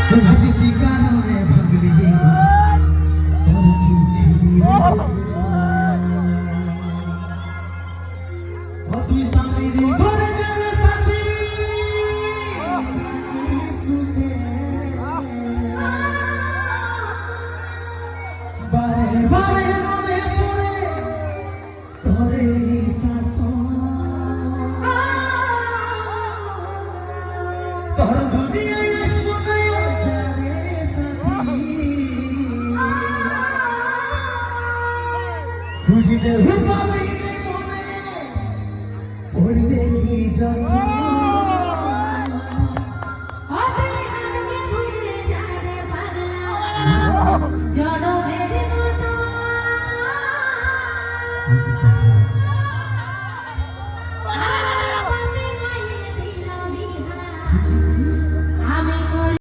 আজি কি কারণে ভাঙলি তোর কি ছিলি ও তুই সামিরি ঘরে গেলে সাথী সুখে বারে বারে মনে পড়ে তোরে তোর দুনিয়ায় আসবো না জানে সাথী খুঁজিতে পাবি মনে পড়বে কি জন্য জড়